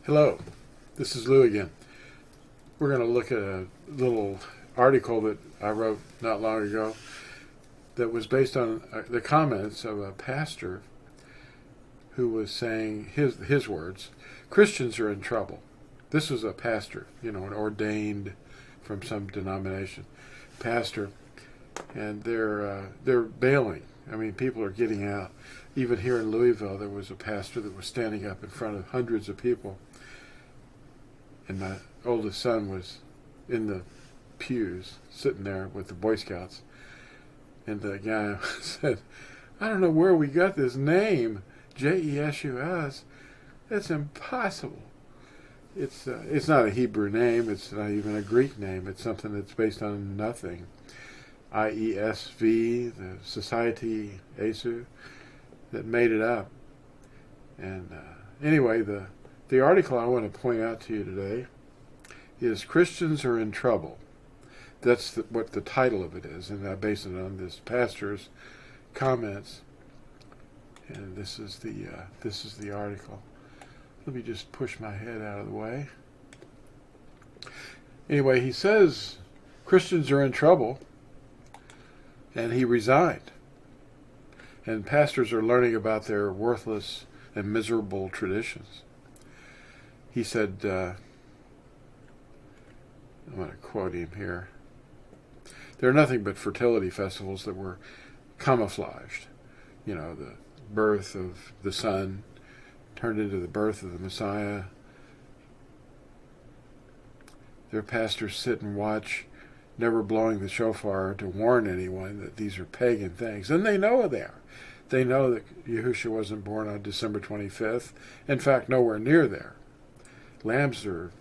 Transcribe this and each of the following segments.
Hello, this is Lou again. We're going to look at a little article that I wrote not long ago that was based on the comments of a pastor who was saying his words, Christians are in trouble. This was a pastor, an ordained from some denomination pastor, and they're bailing. I mean, people are getting out. Even here in Louisville, there was a pastor that was standing up in front of hundreds of people, and my oldest son was in the pews, sitting there with the Boy Scouts, and the guy said, I don't know where we got this name, Jesus. That's impossible. It's not a Hebrew name. It's not even a Greek name. It's something that's based on nothing. IESV, the Society ASU, that made it up. And anyway, the article I want to point out to you today is Christians Are in Trouble. That's what the title of it is, and I base it on this pastor's comments. And this is the article. Let me just push my head out of the way. Anyway, he says Christians are in trouble, and he resigned. And pastors are learning about their worthless and miserable traditions. He said, I'm going to quote him here, they're nothing but fertility festivals that were camouflaged. The birth of the Son turned into the birth of the Messiah. Their pastors sit and watch, never blowing the shofar to warn anyone that these are pagan things. And they know they are. They know that Yahushua wasn't born on December 25th. In fact, nowhere near there. Lambs are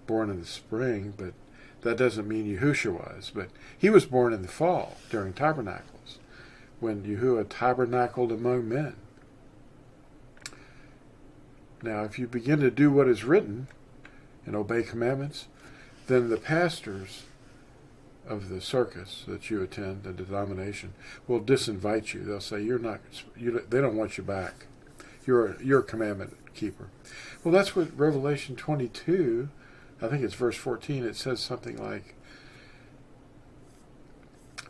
born in the spring, but that doesn't mean Yahushua was. But he was born in the fall during tabernacles, when Yahuah tabernacled among men. Now, if you begin to do what is written and obey commandments, then the pastors of the circus that you attend, the denomination, will disinvite you. They'll say, they don't want you back. You're a commandment keeper. Well, that's what Revelation 22, I think it's verse 14, it says something like,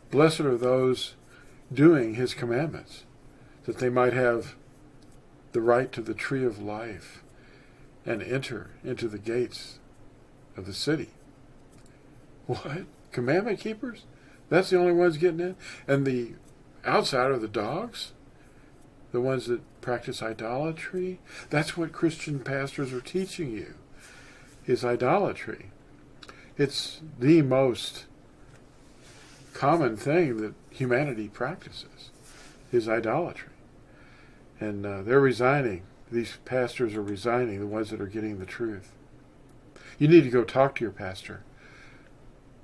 blessed are those doing his commandments, that they might have the right to the tree of life and enter into the gates of the city. What? Commandment keepers? That's the only ones getting in? And the outside are the dogs? The ones that practice idolatry? That's what Christian pastors are teaching you, is idolatry. It's the most common thing that humanity practices, is idolatry. And they're resigning. These pastors are resigning, the ones that are getting the truth. You need to go talk to your pastor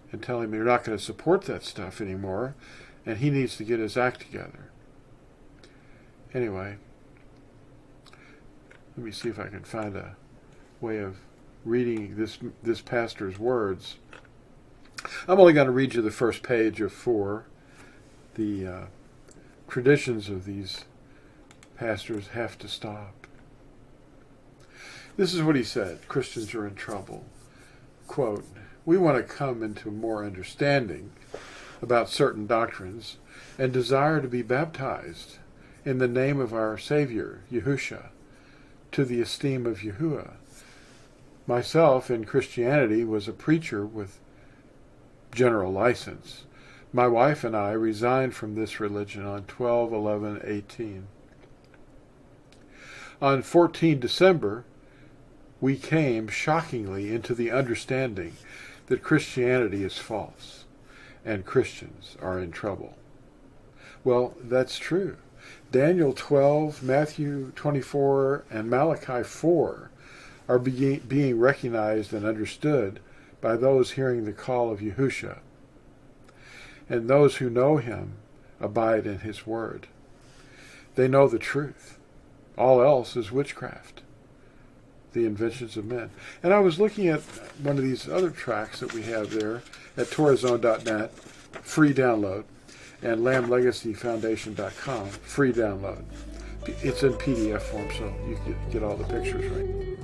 and tell him you're not going to support that stuff anymore, and he needs to get his act together. Anyway, let me see if I can find a way of reading this pastor's words. I'm only going to read you the first page of 4. The traditions of these pastors have to stop. This is what he said. Christians are in trouble. Quote, we want to come into more understanding about certain doctrines and desire to be baptized in the name of our Savior, Yahushua, to the esteem of Yahuah. Myself, in Christianity, was a preacher with general license. My wife and I resigned from this religion on 12/11/18. On 14 December, we came shockingly into the understanding that Christianity is false and Christians are in trouble. Well, that's true. Daniel 12, Matthew 24, and Malachi 4 are being recognized and understood by those hearing the call of Yahushua. And those who know him abide in his word. They know the truth. All else is witchcraft, the inventions of men. And I was looking at one of these other tracks that we have there at Torazone.net, free download, and LambLegacyFoundation.com, free download. It's in PDF form, so you can get all the pictures right.